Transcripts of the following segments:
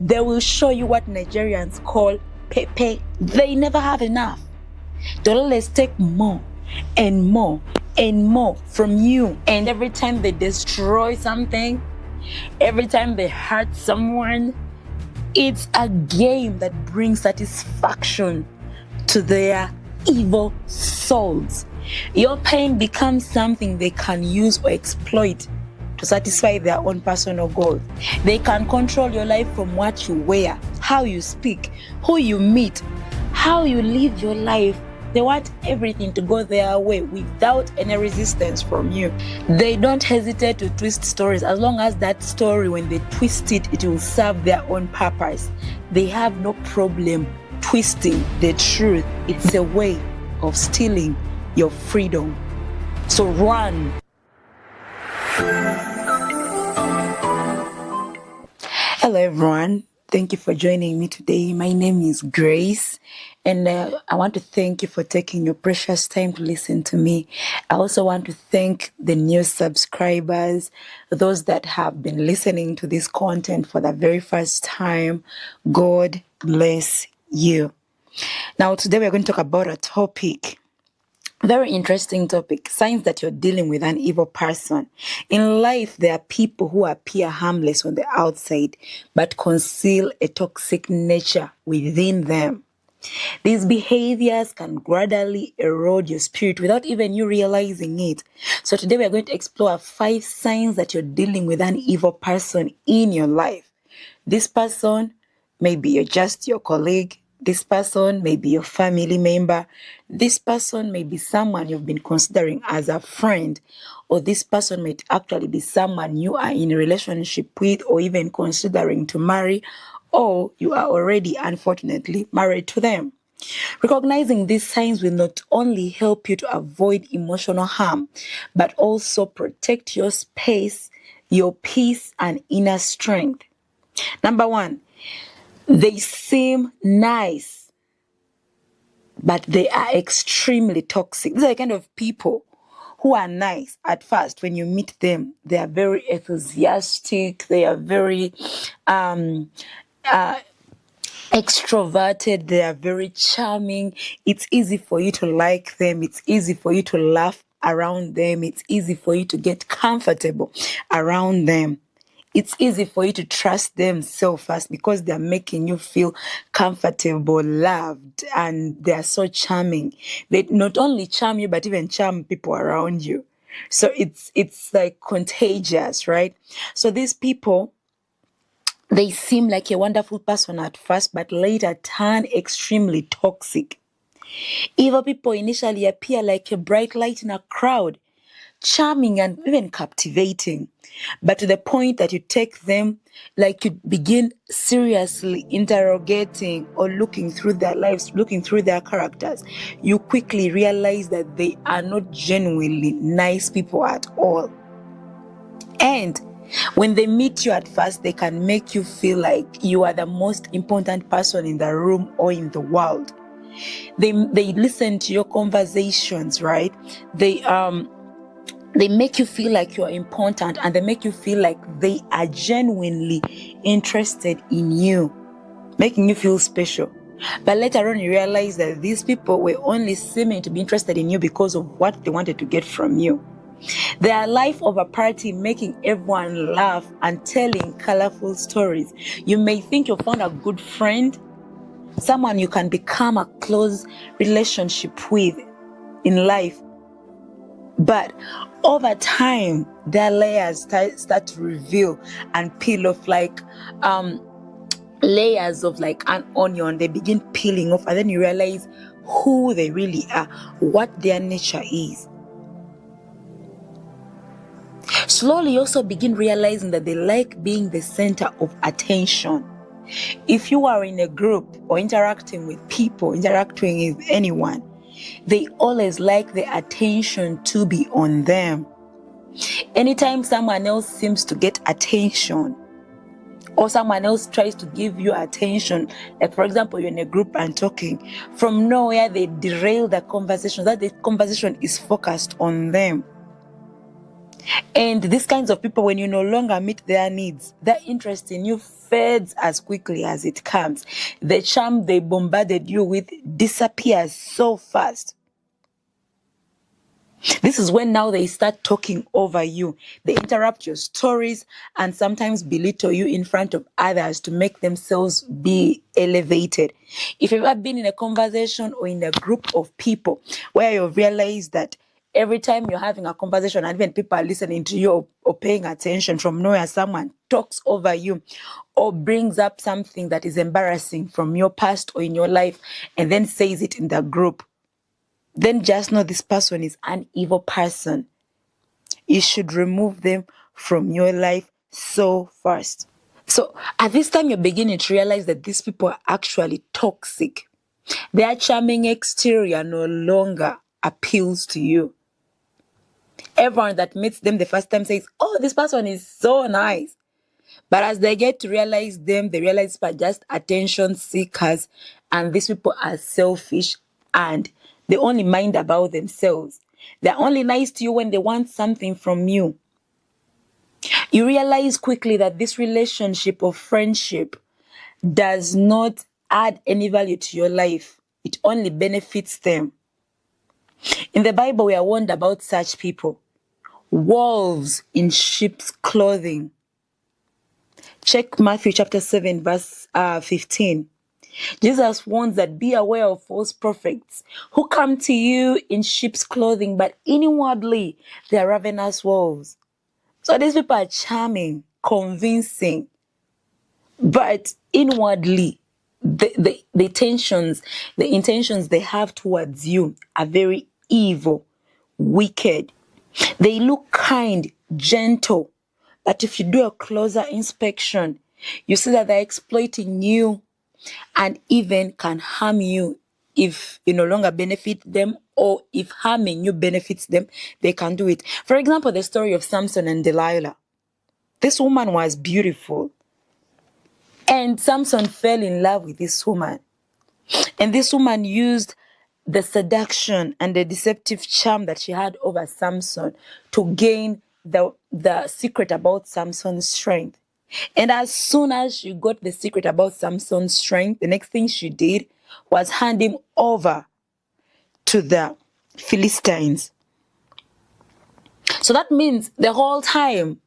they will show you what Nigerians call pepe. They never have enough. They'll always take more and more and more from you. And every time they destroy something, every time they hurt someone, it's a game that brings satisfaction to their evil souls. Your pain becomes something they can use or exploit to satisfy their own personal goals. They can control your life from what you wear, how you speak, who you meet, how you live your life. They want everything to go their way without any resistance from you. They don't hesitate to twist stories as long as that story, when they twist it, it will serve their own purpose. They have no problem twisting the truth. It's a way of stealing your freedom. So run. Hello everyone, thank you for joining me today. My name is Grace, and I want to thank you for taking your precious time to listen to me. I also want to thank the new subscribers, those that have been listening to this content for the very first time. God bless you. Now today we're going to talk about a topic, very interesting topic, signs that you're dealing with an evil person. In life, there are people who appear harmless on the outside, but conceal a toxic nature within them. These behaviors can gradually erode your spirit without even you realizing it. So today we are going to explore 5 signs that you're dealing with an evil person in your life. This person may be just your colleague. This person may be your family member. This person may be someone you've been considering as a friend, or this person might actually be someone you are in a relationship with or even considering to marry, or you are already unfortunately married to them. Recognizing these signs will not only help you to avoid emotional harm, but also protect your space, your peace, and inner strength. Number 1, they seem nice, but they are extremely toxic. These are the kind of people who are nice at first. When you meet them, they are very enthusiastic. They are very extroverted. They are very charming. It's easy for you to like them. It's easy for you to laugh around them. It's easy for you to get comfortable around them. It's easy for you to trust them so fast because they're making you feel comfortable, loved, and they're so charming. They not only charm you, but even charm people around you. So it's like contagious, right? So these people, they seem like a wonderful person at first, but later turn extremely toxic. Evil people initially appear like a bright light in a crowd, charming and even captivating, but to the point that you take them, like you begin seriously interrogating or looking through their lives, looking through their characters, you quickly realize that they are not genuinely nice people at all. And when they meet you at first, they can make you feel like you are the most important person in the room or in the world. They listen to your conversations, right? They make you feel like you're important, and they make you feel like they are genuinely interested in you, making you feel special. But later on, you realize that these people were only seeming to be interested in you because of what they wanted to get from you. Their life of a party, making everyone laugh and telling colorful stories. You may think you found a good friend, someone you can become a close relationship with in life. But over time, their layers start to reveal and peel off like layers of like an onion. They begin peeling off, and then you realize who they really are, what their nature is. Slowly, you also begin realizing that they like being the center of attention. If you are in a group or interacting with people, interacting with anyone, they always like the attention to be on them. Anytime someone else seems to get attention, or someone else tries to give you attention, like for example, you're in a group and talking, from nowhere they derail the conversation, that the conversation is focused on them. And these kinds of people, when you no longer meet their needs, their interest in you fades as quickly as it comes. The charm they bombarded you with disappears so fast. This is when now they start talking over you. They interrupt your stories and sometimes belittle you in front of others to make themselves be elevated. If you've ever been in a conversation or in a group of people where you realize that every time you're having a conversation and even people are listening to you or paying attention, from nowhere someone talks over you or brings up something that is embarrassing from your past or in your life and then says it in the group, then just know this person is an evil person. You should remove them from your life so fast. So at this time, you're beginning to realize that these people are actually toxic. Their charming exterior no longer appeals to you. Everyone that meets them the first time says, "Oh, this person is so nice." But as they get to realize them, they realize they're just attention seekers, and these people are selfish and they only mind about themselves. They're only nice to you when they want something from you. You realize quickly that this relationship of friendship does not add any value to your life. It only benefits them. In the Bible, we are warned about such people. Wolves in sheep's clothing. Check Matthew chapter 7, verse 15. Jesus warns that be aware of false prophets who come to you in sheep's clothing, but inwardly they are ravenous wolves. So these people are charming, convincing, but inwardly the intentions they have towards you are very evil, wicked. They look kind, gentle, but if you do a closer inspection, you see that they're exploiting you and even can harm you if you no longer benefit them, or if harming you benefits them, they can do it. For example, the story of Samson and Delilah. This woman was beautiful, and Samson fell in love with this woman. And this woman used the seduction and the deceptive charm that she had over Samson to gain the secret about Samson's strength. And as soon as she got the secret about Samson's strength, the next thing she did was hand him over to the Philistines. So that means the whole time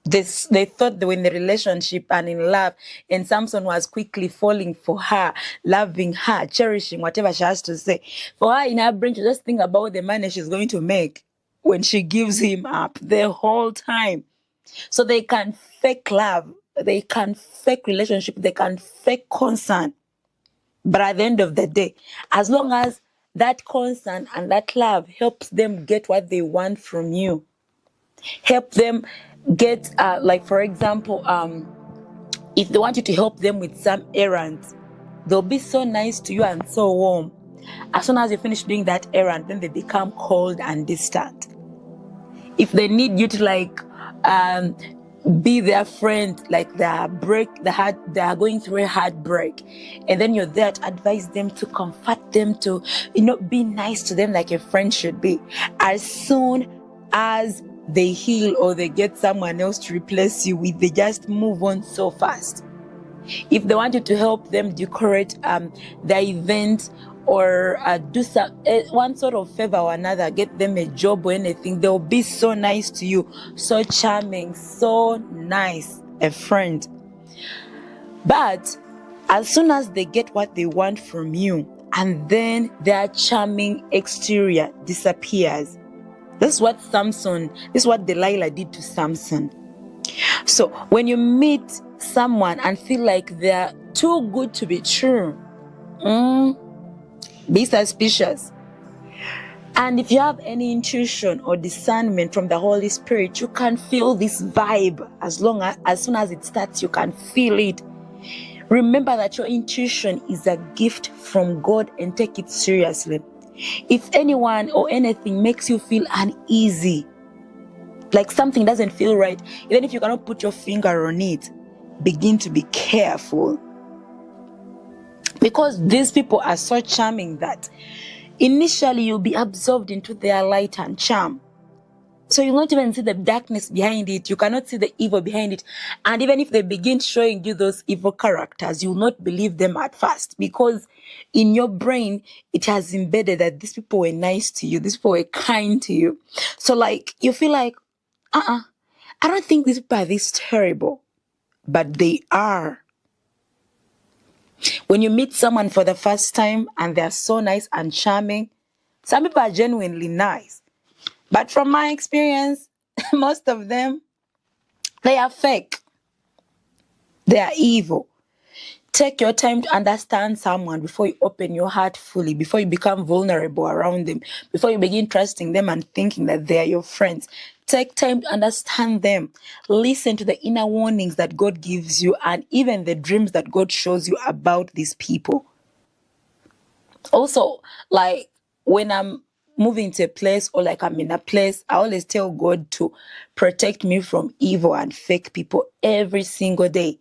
they thought they were in the relationship and in love, and Samson was quickly falling for her, loving her, cherishing whatever she has to say. For her, in her brain, she just think about the money she's going to make when she gives him up the whole time. So they can fake love, they can fake relationship, they can fake concern. But at the end of the day, as long as that concern and that love helps them get what they want from you, help them get, like for example, if they want you to help them with some errands, they'll be so nice to you and so warm. As soon as you finish doing that errand, then they become cold and distant. If they need you to be their friend, like they are going through a heartbreak, and then you're there to advise them, to comfort them, to be nice to them like a friend should be. As soon as they heal or they get someone else to replace you with, they just move on so fast. If they want you to help them decorate the event or do one sort of favor or another, get them a job or anything, they'll be so nice to you, so charming, so nice, a friend. But as soon as they get what they want from you, and then their charming exterior disappears. This is what Delilah did to Samson. So when you meet someone and feel like they're too good to be true, be suspicious. And if you have any intuition or discernment from the Holy Spirit, you can feel this vibe. As soon as it starts, you can feel it. Remember that your intuition is a gift from God, and take it seriously. If anyone or anything makes you feel uneasy, like something doesn't feel right, even if you cannot put your finger on it, begin to be careful. Because these people are so charming that initially you'll be absorbed into their light and charm. So you'll not even see the darkness behind it. You cannot see the evil behind it. And even if they begin showing you those evil characters, you'll not believe them at first, because in your brain, it has embedded that these people were nice to you. These people were kind to you. So like, you feel like, I don't think these people are this terrible, but they are. When you meet someone for the first time and they're so nice and charming, some people are genuinely nice. But from my experience, most of them, they are fake. They are evil. Take your time to understand someone before you open your heart fully, before you become vulnerable around them, before you begin trusting them and thinking that they are your friends. Take time to understand them. Listen to the inner warnings that God gives you and even the dreams that God shows you about these people. Also, like when I'm moving to a place or like I'm in a place, I always tell God to protect me from evil and fake people every single day.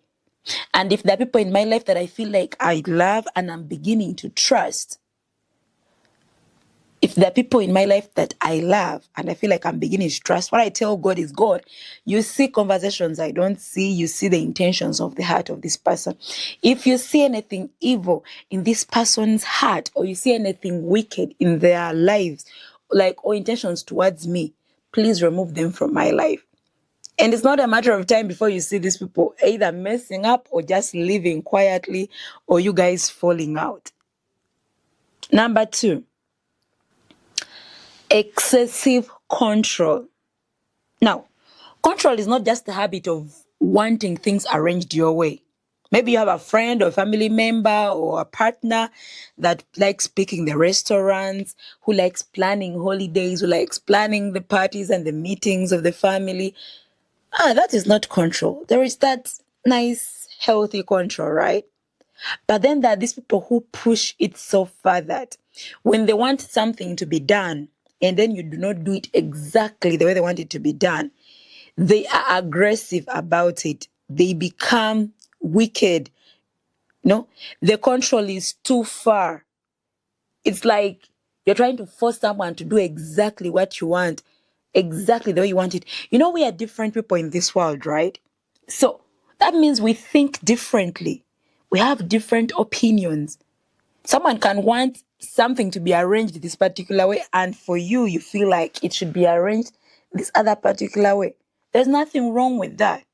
And if there are people in my life that I feel like I love and I'm beginning to trust, if there are people in my life that I love and I feel like I'm beginning to trust, what I tell God is, God, you see conversations I don't see, you see the intentions of the heart of this person. If you see anything evil in this person's heart, or you see anything wicked in their lives, like, or intentions towards me, please remove them from my life. And it's not a matter of time before you see these people either messing up or just living quietly, or you guys falling out. Number 2, excessive control. Now, control is not just the habit of wanting things arranged your way. Maybe you have a friend or family member or a partner that likes picking the restaurants, who likes planning holidays, who likes planning the parties and the meetings of the family. That is not control. There is that nice, healthy control, right? But then there are these people who push it so far that when they want something to be done and then you do not do it exactly the way they want it to be done, they are aggressive about it. They become wicked. No, the control is too far. It's like you're trying to force someone to do exactly what you want, exactly the way you want it. You know, we are different people in this world, right? So that means we think differently. We have different opinions. Someone can want something to be arranged this particular way, and for you, you feel like it should be arranged this other particular way. There's nothing wrong with that.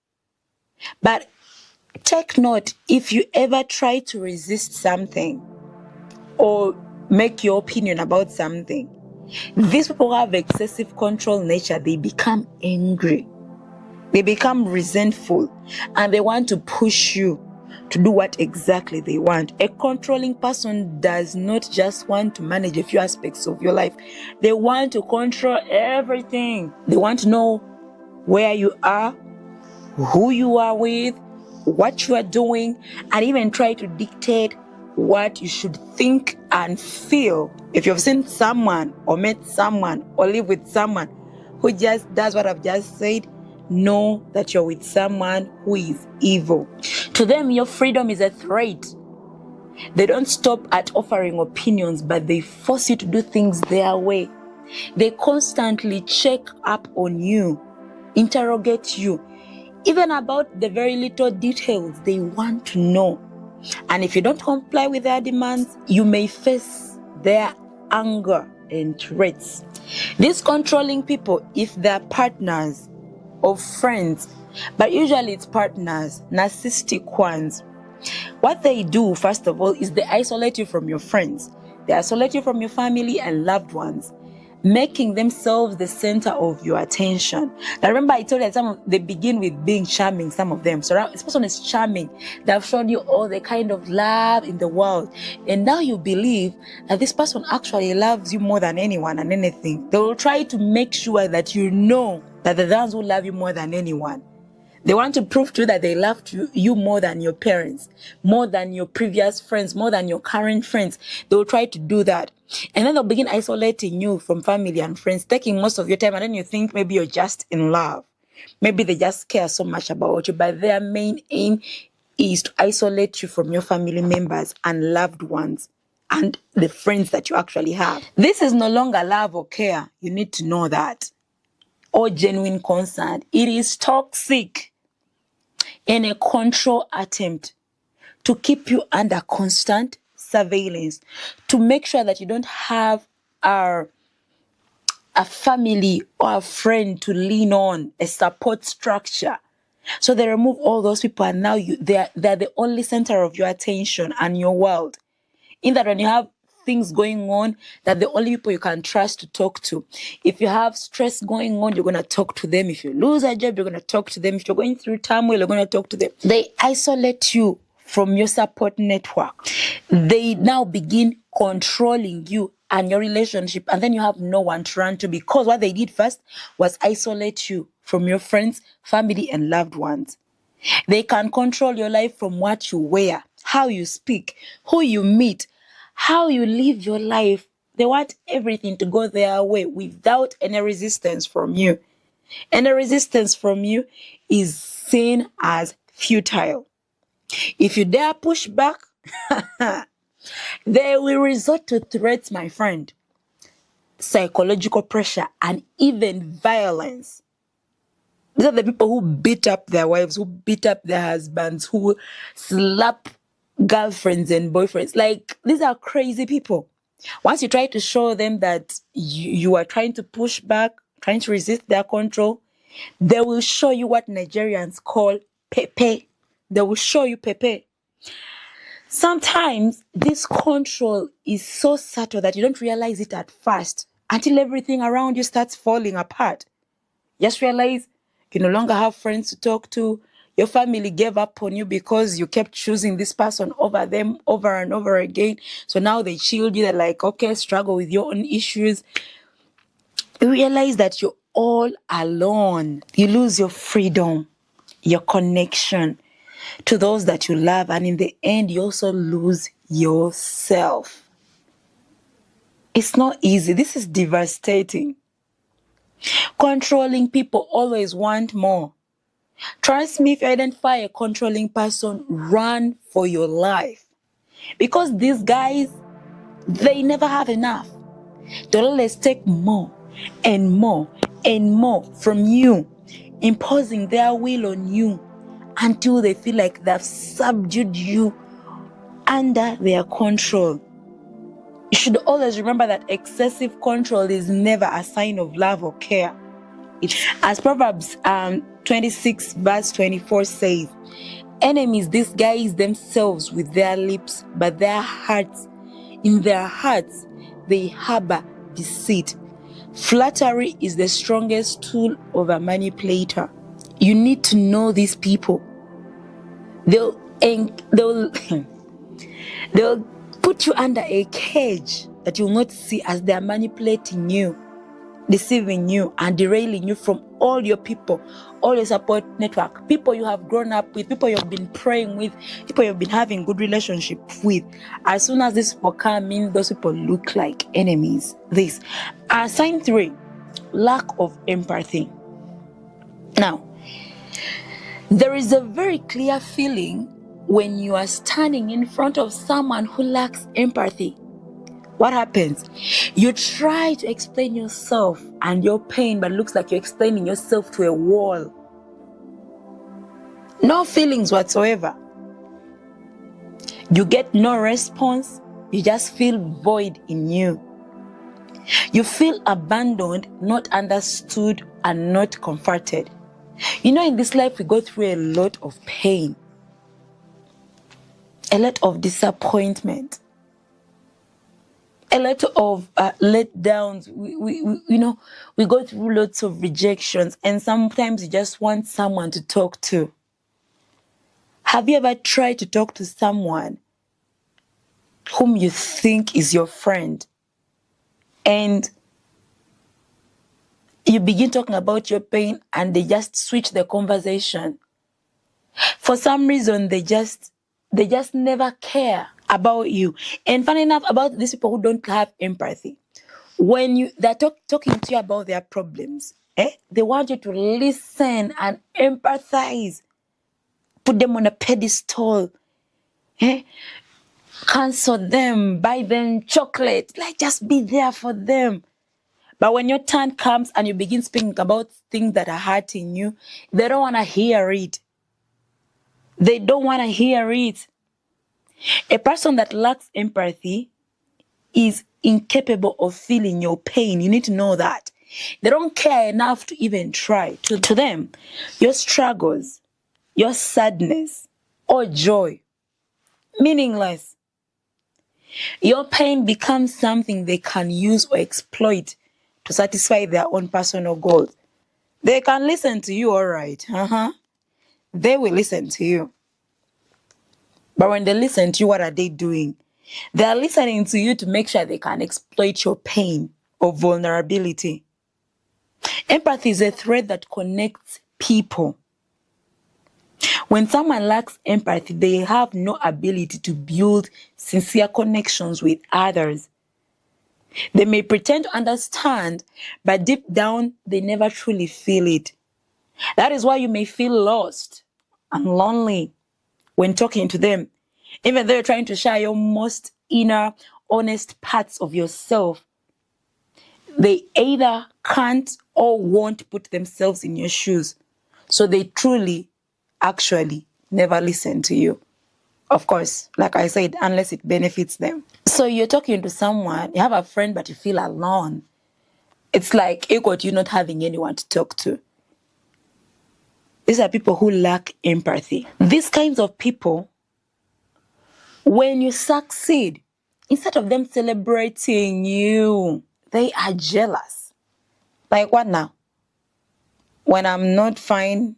But take note, if you ever try to resist something or make your opinion about something, these people who have excessive control nature, they become angry. They become resentful and they want to push you to do what exactly they want. A controlling person does not just want to manage a few aspects of your life. They want to control everything. They want to know where you are, who you are with, what you are doing, and even try to dictate what you should think and feel. If you've seen someone or met someone or live with someone who just does what I've just said, know that you're with someone who is evil. To them, your freedom is a threat. They don't stop at offering opinions, but they force you to do things their way. They constantly check up on you, interrogate you, even about the very little details they want to know. And if you don't comply with their demands, you may face their anger and threats. These controlling people, if they're partners or friends, but usually it's partners, narcissistic ones, what they do, first of all, is they isolate you from your friends. They isolate you from your family and loved ones, making themselves the center of your attention. Now remember, I told you that they begin with being charming, some of them. So this person is charming. They have shown you all the kind of love in the world. And now you believe that this person actually loves you more than anyone and anything. They will try to make sure that you know that they're the ones who love you more than anyone. They want to prove to you that they love you more than your parents, more than your previous friends, more than your current friends. They will try to do that. And then they'll begin isolating you from family and friends, taking most of your time. And then you think maybe you're just in love. Maybe they just care so much about you. But their main aim is to isolate you from your family members and loved ones and the friends that you actually have. This is no longer love or care. You need to know that. or genuine concern. It is toxic and a control attempt to keep you under constant surveillance, to make sure that you don't have a family or a friend to lean on, a support structure. So they remove all those people, and now they're the only center of your attention and your world. In that, when you have things going on, that the only people you can trust to talk to. If you have stress going on, you're going to talk to them. If you lose a job, you're going to talk to them. If you're going through turmoil, you're going to talk to them. They isolate you from your support network. They now begin controlling you and your relationship, and then you have no one to run to, because what they did first was isolate you from your friends, family, and loved ones. They can control your life from what you wear, how you speak, who you meet, how you live your life. They want everything to go their way without any resistance from you. Any resistance from you is seen as futile. If you dare push back, they will resort to threats, my friend, psychological pressure, and even violence. These are the people who beat up their wives, who beat up their husbands, who slap girlfriends and boyfriends. Like, these are crazy people. Once you try to show them that you are trying to push back, trying to resist their control, they will show you what Nigerians call pepe. They will show you pepe. Sometimes this control is so subtle that you don't realize it at first until everything around you starts falling apart. Just realize you no longer have friends to talk to. Your family gave up on you because you kept choosing this person over them over and over again. So now they shield you. They're like, okay, struggle with your own issues. You realize that you're all alone. You lose your freedom, your connection to those that you love. And in the end, you also lose yourself. It's not easy. This is devastating. Controlling people always want more. Trust me, if you identify a controlling person, run for your life. Because these guys, they never have enough. They'll always take more and more and more from you, imposing their will on you until they feel like they've subdued you under their control. You should always remember that excessive control is never a sign of love or care. As Proverbs 26 verse 24 says, enemies disguise themselves with their lips, but in their hearts, they harbor deceit. Flattery is the strongest tool of a manipulator. You need to know these people. They'll they'll put you under a cage that you'll not see, as they're manipulating you, deceiving you, and derailing you from all your people, all your support network, people you have grown up with, people you've been praying with, people you've been having good relationship with. As soon as these people come in, those people look like enemies. Sign 3, lack of empathy. Now, there is a very clear feeling when you are standing in front of someone who lacks empathy. What happens? You try to explain yourself and your pain, but it looks like you're explaining yourself to a wall. No feelings whatsoever. You get no response. You just feel void in you. You feel abandoned, not understood, and not comforted. You know, in this life, we go through a lot of pain, a lot of disappointment, a lot of letdowns. We go through lots of rejections, and sometimes you just want someone to talk to. Have you ever tried to talk to someone whom you think is your friend, and you begin talking about your pain and they just switch the conversation? For some reason, they just never care about you. And funny enough, about these people who don't have empathy, when they're talking to you about their problems, they want you to listen and empathize, put them on a pedestal, cancel them, buy them chocolate, like just be there for them. But when your turn comes and you begin speaking about things that are hurting you, they don't want to hear it. They don't want to hear it. A person that lacks empathy is incapable of feeling your pain. You need to know that. They don't care enough to even try. To them, your struggles, your sadness, or joy, meaningless. Your pain becomes something they can use or exploit to satisfy their own personal goals. They can listen to you, all right. They will listen to you. But when they listen to you, what are they doing? They are listening to you to make sure they can exploit your pain or vulnerability. Empathy is a thread that connects people. When someone lacks empathy, they have no ability to build sincere connections with others. They may pretend to understand, but deep down, they never truly feel it. That is why you may feel lost and lonely when talking to them, even though you're trying to share your most inner, honest parts of yourself. They either can't or won't put themselves in your shoes. So they truly, actually, never listen to you. Of course, like I said, unless it benefits them. So you're talking to someone, you have a friend, but you feel alone. It's like equal to you not having anyone to talk to. These are people who lack empathy. These kinds of people, when you succeed, instead of them celebrating you, they are jealous. Like what now? When I'm not fine,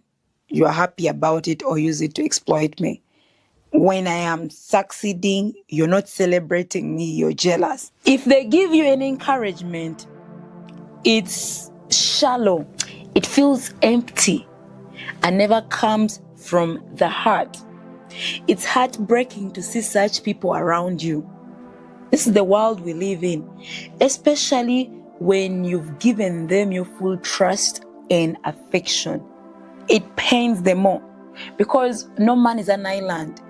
you are happy about it or use it to exploit me. When I am succeeding, you're not celebrating me, you're jealous. If they give you an encouragement, it's shallow. It feels empty and never comes from the heart. It's heartbreaking to see such people around you. This is the world we live in, especially when you've given them your full trust and affection. It pains them more because no man is an island.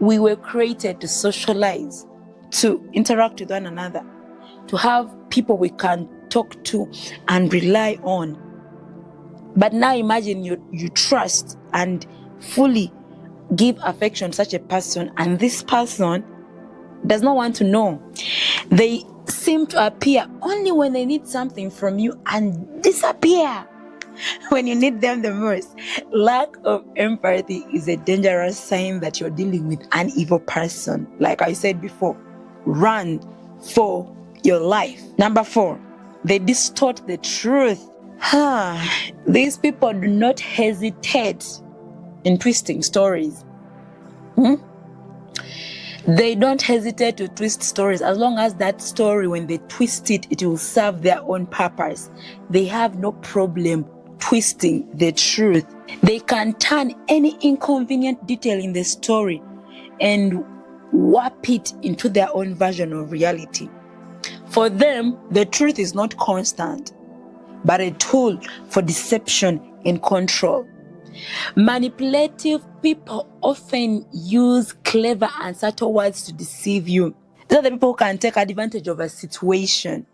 We were created to socialize, to interact with one another, to have people we can talk to and rely on. But now imagine you trust and fully give affection to such a person, and this person does not want to know. They seem to appear only when they need something from you and disappear when you need them the most. Lack of empathy is a dangerous sign that you're dealing with an evil person. Like I said before, run for your life. Number 4, they distort the truth. These people do not hesitate in twisting stories. They don't hesitate to twist stories as long as that story, when they twist it, it will serve their own purpose. They have no problem twisting the truth. They can turn any inconvenient detail in the story and warp it into their own version of reality. For them, the truth is not constant, but a tool for deception and control. Manipulative people often use clever and subtle words to deceive you. These are the people who can take advantage of a situation.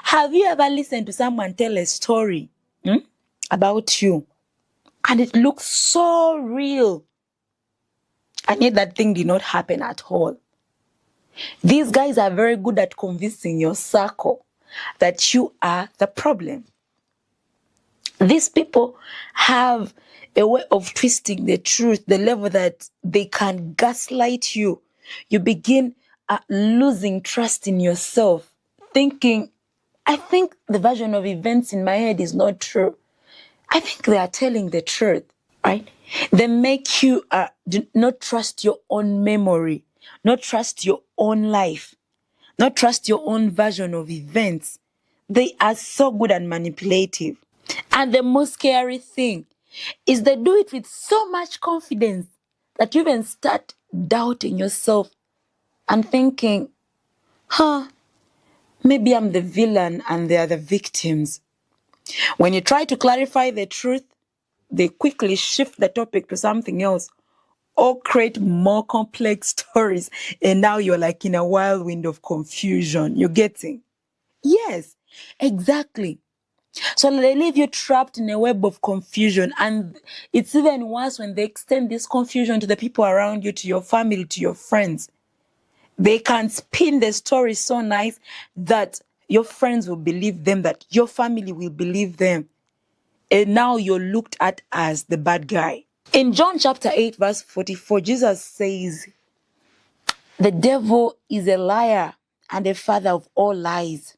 Have you ever listened to someone tell a story about you and it looks so real, and yet that thing did not happen at all? These guys are very good at convincing your circle that you are the problem. These people have a way of twisting the truth, the level that they can gaslight you. You begin losing trust in yourself, thinking, I think the version of events in my head is not true. I think they are telling the truth, right? They make you not trust your own memory, not trust your own life, not trust your own version of events. They are so good and manipulative. And the most scary thing is they do it with so much confidence that you even start doubting yourself and thinking, maybe I'm the villain and they are the victims. When you try to clarify the truth, they quickly shift the topic to something else or create more complex stories. And now you're like in a whirlwind of confusion. You're getting? Yes, exactly. So they leave you trapped in a web of confusion. And it's even worse when they extend this confusion to the people around you, to your family, to your friends. They can spin the story so nice that your friends will believe them, that your family will believe them. And now you're looked at as the bad guy. In John chapter 8, verse 44, Jesus says, the devil is a liar and the father of all lies.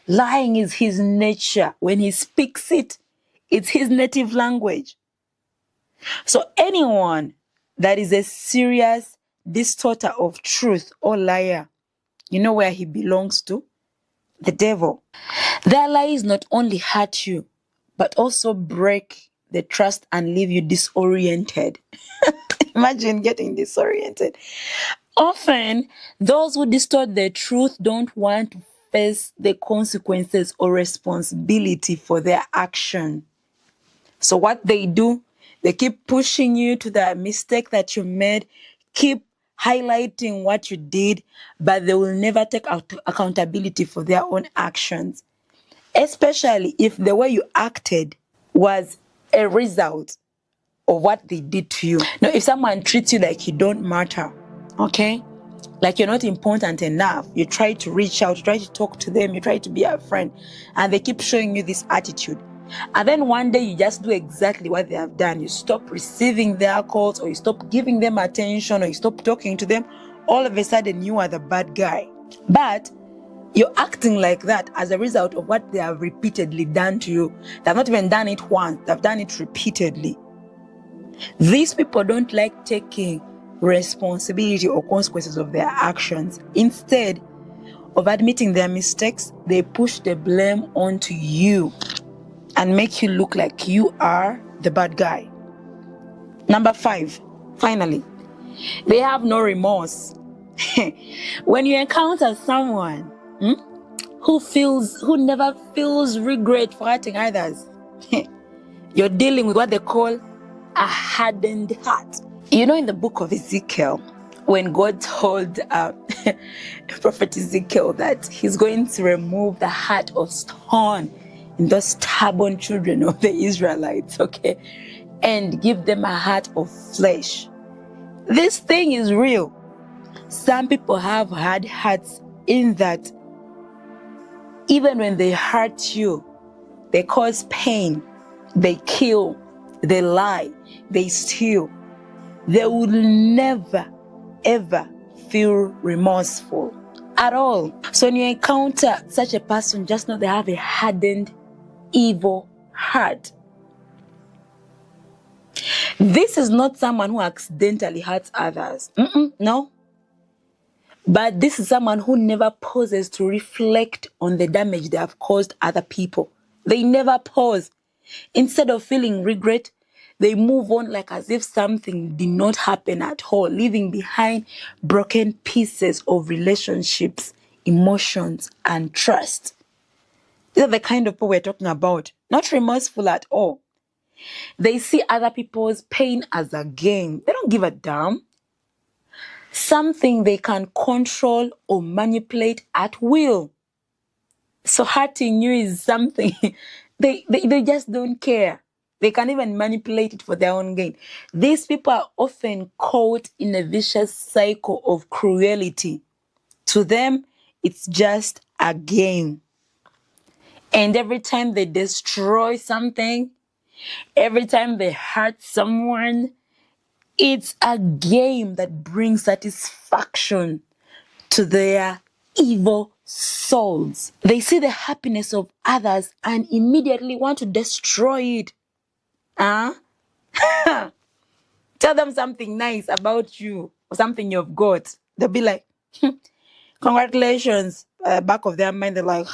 Lying is his nature. When he speaks it, it's his native language. So anyone that is a serious distorter of truth or liar, you know where he belongs to? The devil. Their lies not only hurt you, but also break the trust and leave you disoriented. Imagine getting disoriented. Often, those who distort the truth don't want to face the consequences or responsibility for their action. So what they do, they keep pushing you to the mistake that you made, keep highlighting what you did, but they will never take accountability for their own actions, especially if the way you acted was a result of what they did to you. Now, if someone treats you like you don't matter, okay? Like you're not important enough, you try to reach out, you try to talk to them, you try to be a friend, and they keep showing you this attitude. And then one day you just do exactly what they have done. You stop receiving their calls, or you stop giving them attention, or you stop talking to them. All of a sudden, you are the bad guy. But you're acting like that as a result of what they have repeatedly done to you. They've not even done it once, they've done it repeatedly. These people don't like taking responsibility or consequences of their actions. Instead of admitting their mistakes, they push the blame onto you and make you look like you are the bad guy. Number 5, finally, they have no remorse. When you encounter someone who never feels regret for hurting others, you're dealing with what they call a hardened heart. You know, in the book of Ezekiel, when God told Prophet Ezekiel that he's going to remove the heart of stone in those stubborn children of the Israelites, okay, and give them a heart of flesh. This thing is real. Some people have hard hearts in that even when they hurt you, they cause pain, they kill, they lie, they steal. They will never, ever feel remorseful at all. So when you encounter such a person, just know they have a hardened, evil heart. This is not someone who accidentally hurts others. No. But this is someone who never pauses to reflect on the damage they have caused other people. They never pause. Instead of feeling regret, they move on like as if something did not happen at all, leaving behind broken pieces of relationships, emotions, and trust. These are the kind of people we're talking about. Not remorseful at all. They see other people's pain as a game. They don't give a damn. Something they can control or manipulate at will. So hurting you is something they just don't care. They can even manipulate it for their own gain. These people are often caught in a vicious cycle of cruelty. To them, it's just a game. And every time they destroy something, every time they hurt someone, it's a game that brings satisfaction to their evil souls. They see the happiness of others and immediately want to destroy it. Tell them something nice about you or something you've got. They'll be like, congratulations. Back of their mind, they're like,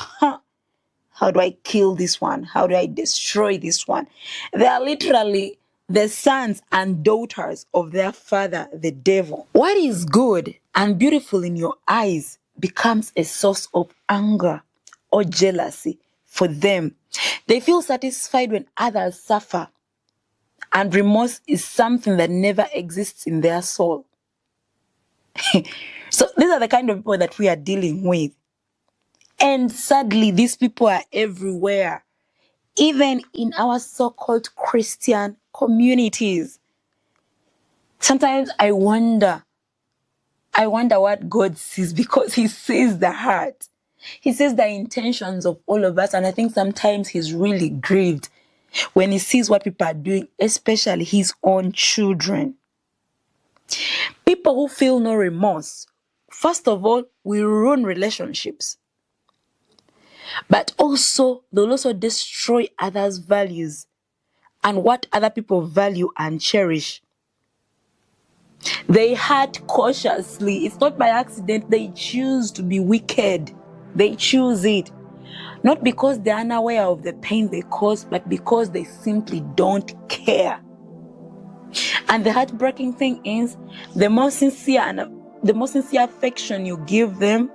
how do I kill this one? How do I destroy this one? They are literally the sons and daughters of their father, the devil. What is good and beautiful in your eyes becomes a source of anger or jealousy for them. They feel satisfied when others suffer, and remorse is something that never exists in their soul. So these are the kind of people that we are dealing with. And sadly, these people are everywhere, even in our so-called Christian communities. Sometimes I wonder what God sees, because he sees the heart. He sees the intentions of all of us. And I think sometimes he's really grieved when he sees what people are doing, especially his own children. People who feel no remorse, first of all, will ruin relationships. But also, they'll also destroy others' values and what other people value and cherish. They hurt cautiously. It's not by accident. They choose to be wicked. They choose it. Not because they are unaware of the pain they cause, but because they simply don't care. And the heartbreaking thing is, the more sincere affection you give them,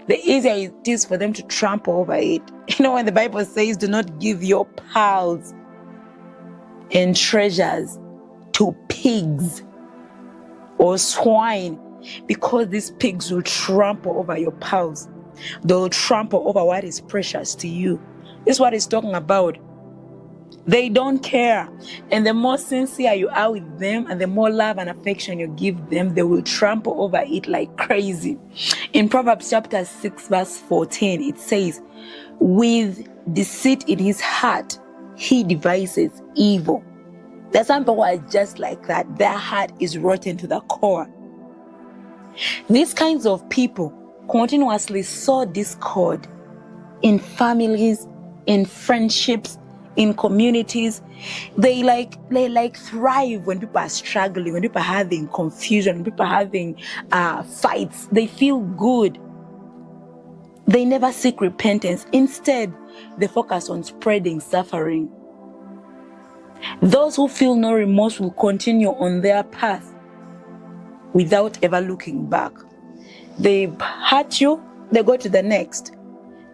the easier it is for them to trample over it. You know, when the Bible says, do not give your pearls and treasures to pigs or swine, because these pigs will trample over your pearls. They'll trample over what is precious to you. This is what it's talking about. They don't care. And the more sincere you are with them and the more love and affection you give them, they will trample over it like crazy. In Proverbs chapter 6 verse 14, it says, with deceit in his heart, he devises evil. There's some people who are just like that. Their heart is rotten to the core. These kinds of people continuously sow discord in families, in friendships, in communities. They thrive when people are struggling, when people are having confusion, when people are having fights. They feel good. They never seek repentance. Instead, they focus on spreading suffering. Those who feel no remorse will continue on their path without ever looking back. They hurt you, they go to the next.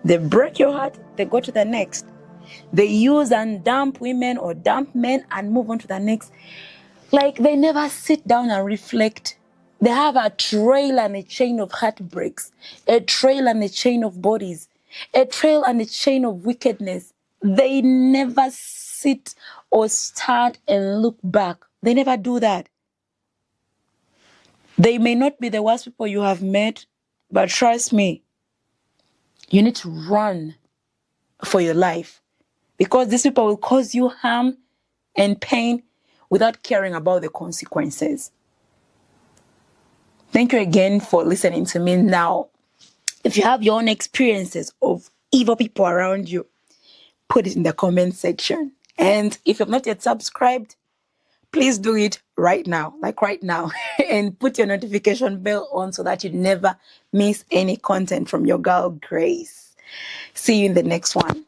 They break your heart, they go to the next. They use and dump women or dump men and move on to the next. Like, they never sit down and reflect. They have a trail and a chain of heartbreaks, a trail and a chain of bodies, a trail and a chain of wickedness. They never sit or start and look back. They never do that. They may not be the worst people you have met, but trust me, you need to run for your life, because these people will cause you harm and pain without caring about the consequences. Thank you again for listening to me. Now, if you have your own experiences of evil people around you, put it in the comment section. And if you've not yet subscribed, please do it right now, and put your notification bell on so that you never miss any content from your girl, Grace. See you in the next one.